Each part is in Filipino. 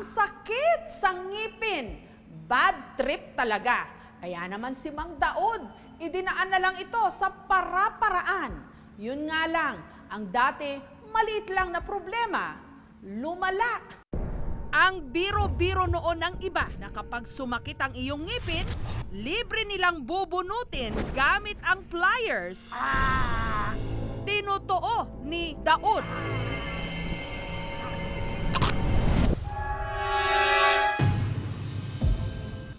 Ang sakit sa ngipin. Bad trip talaga. Kaya naman si Mang Daod, idinaan na lang ito sa para-paraan. Yun nga lang, ang dati maliit lang na problema, lumala. Ang biro-biro noon ng iba na kapag sumakit ang iyong ngipin, libre nilang bubunutin gamit ang pliers. Tinutuo ni Daod.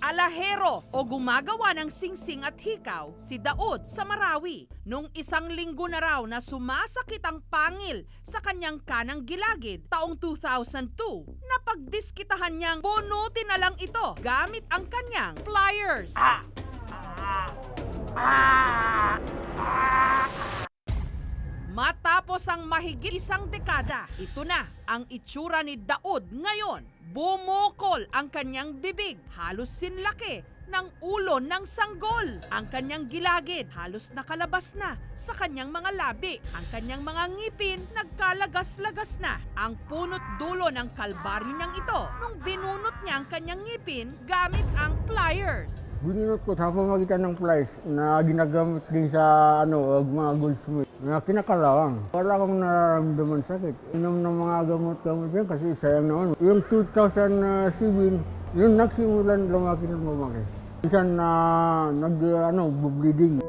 Alahero o gumagawa ng singsing at hikaw si Daod sa Marawi. Nung 1 linggo na raw na sumasakit ang pangil sa kanyang kanang gilagid taong 2002, napagdiskitahan niyang bunutin na lang ito gamit ang kanyang pliers. Matapos ang mahigit 1 dekada, ito na ang itsura ni Daod ngayon. Bumukol ang kanyang bibig, halos sinlaki ng ulo ng sanggol. Ang kanyang gilagid, halos nakalabas na sa kanyang mga labi. Ang kanyang mga ngipin, nagkalagas-lagas na. Ang punot dulo ng kalbaryo niyang ito nung binunot niya ang kanyang ngipin gamit ang pliers. Binunot ko sa pamagitan ng pliers na ginagamit din sa mga goldsmith na kinakalawang. Wala akong nararamdaman sakit. Inom ng mga gamot-gamot yan kasi sayang naman. Yung 2007, yung nagsimulan lumaki ng lumaki. Minsan nag-bleeding.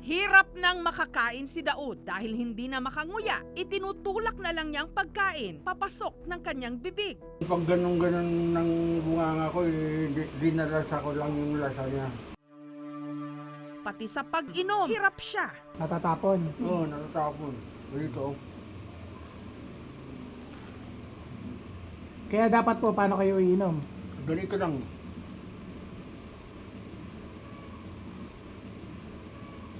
Hirap nang makakain si Daod dahil hindi na makanguya. Itinutulak na lang niyang pagkain papasok ng kanyang bibig. Pag ganun-ganun ng bunganga ko, dinarasa ko lang yung lasa niya. Pati sa pag-inom, hirap siya. Natatapon. Oo, natatapon. Dito. Kaya dapat po, paano kayo iinom? Ganito lang.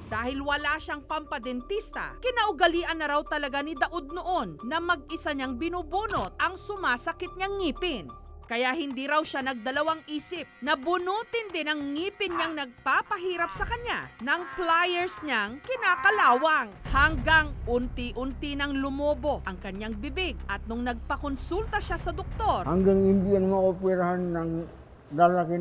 Dahil wala siyang pampadentista, kinaugalian na raw talaga ni Daod noon na mag-isa niyang binubunot ang sumasakit niyang ngipin. Kaya hindi raw siya nagdalawang isip na bunutin din ang ngipin niyang nagpapahirap sa kanya ng pliers niyang kinakalawang. Hanggang unti-unti nang lumobo ang kanyang bibig at nung nagpakonsulta siya sa doktor, Hanggang hindi yan maoperahan ng lalaki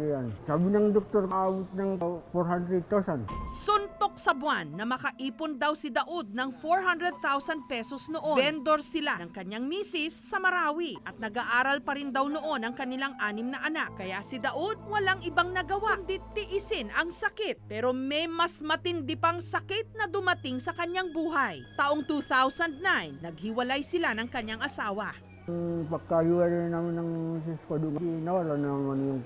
yan. Sabi ng doktor, aabot ng 400,000. suntok sa buwan na makaipon daw si Daod ng 400,000 pesos noon. Vendor sila ng kanyang misis sa Marawi at nag-aaral pa rin daw noon ang kanilang 6 na anak. Kaya si Daod walang ibang nagawa kundi tiisin ang sakit. Pero may mas matindi pang sakit na dumating sa kanyang buhay. Taong 2009, naghiwalay sila ng kanyang asawa. Pagkahiwalay namin ng misis ko doon, nawala naman yung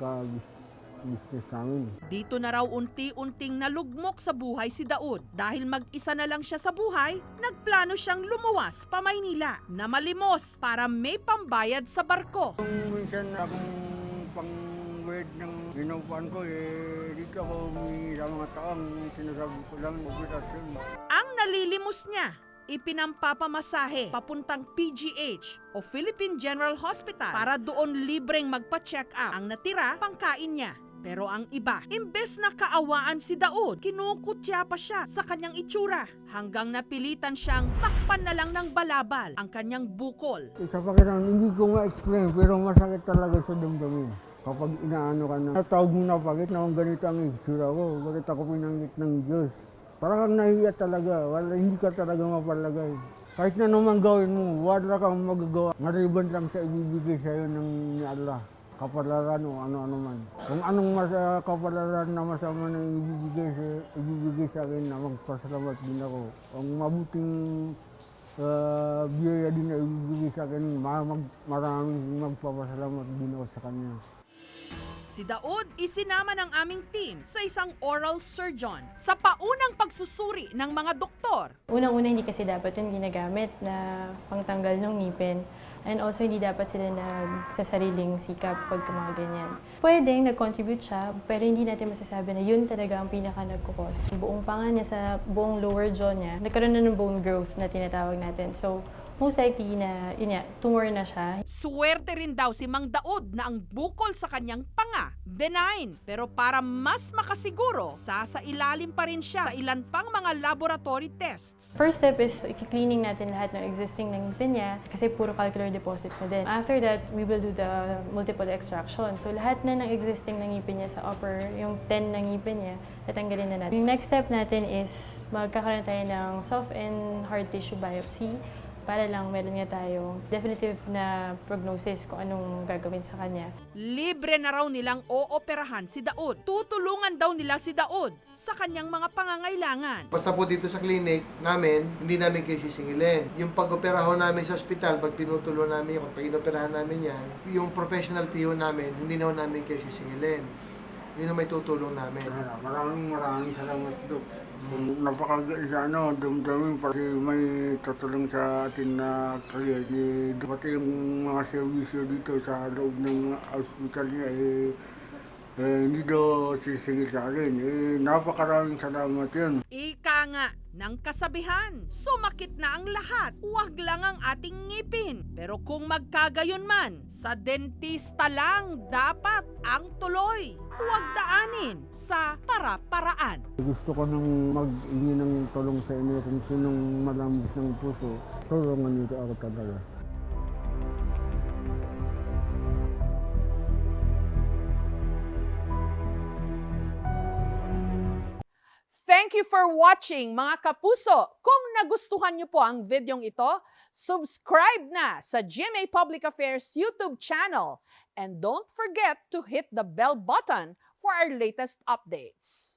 business namin. Dito na raw unti-unting nalugmok sa buhay si Daod. Dahil mag-isa na lang siya sa buhay, nagplano siyang lumuwas pa Maynila na malimos para may pambayad sa barko. Minsan akong pang-word ng inupuan ko, dito ako sa mga taong sinasabi ko lang operasyon. Ang nalilimos niya, ipinampapamasahe papuntang PGH o Philippine General Hospital para doon libreng magpa-check up. Ang natira, pangkain niya. Pero ang iba, imbes na kaawaan si Daod, kinukutya pa siya sa kanyang itsura hanggang napilitan siyang takpan na lang ng balabal ang kanyang bukol. Sa pakiramdam, hindi ko ma-explain pero masakit talaga sa damdamin. Kapag inaano ka na, natawag mo na bakit naman ganito ang itsura ko, bakit ako pinanggit ng Diyos. Parang kang nahiya talaga, hindi ka talaga mapalagay. Kahit na naman gawin mo, wala kang magagawa. Maliban lang sa ibibigay sa'yo ng ni Allah. Kapalaran o ano-ano man. Kung anong kapalaran na masama na ibibigay sa akin na magpasalamat din ako. Ang mabuting biyaya din na ibibigay sa akin, maraming magpapasalamat din ako sa kanya. Si Daod isinama ng aming team sa isang oral surgeon sa paunang pagsusuri ng mga doktor. Unang-una, hindi kasi dapat yun ginagamit na pangtanggal ng ngipin. And also, hindi dapat sila nagsasariling sikap pag mga ganyan. Pwedeng nag-contribute siya, pero hindi natin masasabi na yun talaga ang pinaka-nagkukos. Buong panga niya sa buong lower jaw niya, nagkaroon na ng bone growth na tinatawag natin. So, most likely na, yun nga, tumor na siya. Swerte rin daw si Mang Daod na ang bukol sa kanyang panga benign. Pero para mas makasiguro, sasailalim pa rin siya sa ilan pang mga laboratory tests. First step is i-cleaning natin lahat ng existing ng ngipin niya kasi puro calcular deposits na din. After that, we will do the multiple extraction. So lahat na ng existing ng ngipin niya sa upper, yung 10 ng ngipin niya, tatanggalin na natin. Yung next step natin is magkakaroon tayo ng soft and hard tissue biopsy para lang meron nga tayong definitive na prognosis kung anong gagawin sa kanya. Libre na raw nilang ooperahan si Daod. Tutulungan daw nila si Daod sa kanyang mga pangangailangan. Basta po dito sa clinic namin, hindi namin kayo sisingilin. Yung pag-operahan namin sa ospital, pag pinutulo namin, pag inoperahan namin yan, yung professional fee namin, hindi namin kayo sisingilin. Yun ang may tutulong namin. Maraming salamat, Dok. Dumdamin kasi may tutulong sa atin na kaya pati yung mga servisyo dito sa loob ng hospital niya hindi daw sisingil sa akin. Napakaraming salamat yun. Ika nga ng kasabihan, sumakit na ang lahat, huwag lang ang ating ngipin. Pero kung magkagayon man, sa dentista lang dapat ang tuloy. Huwag daanin sa para-paraan. Gusto ko nang mag-ingi ng tulong sa inyo kung sinong malambis ng puso. Tulungan niyo ako talaga. Thank you for watching mga kapuso. Kung nagustuhan niyo po ang videong ito, subscribe na sa GMA Public Affairs YouTube channel. And don't forget to hit the bell button for our latest updates.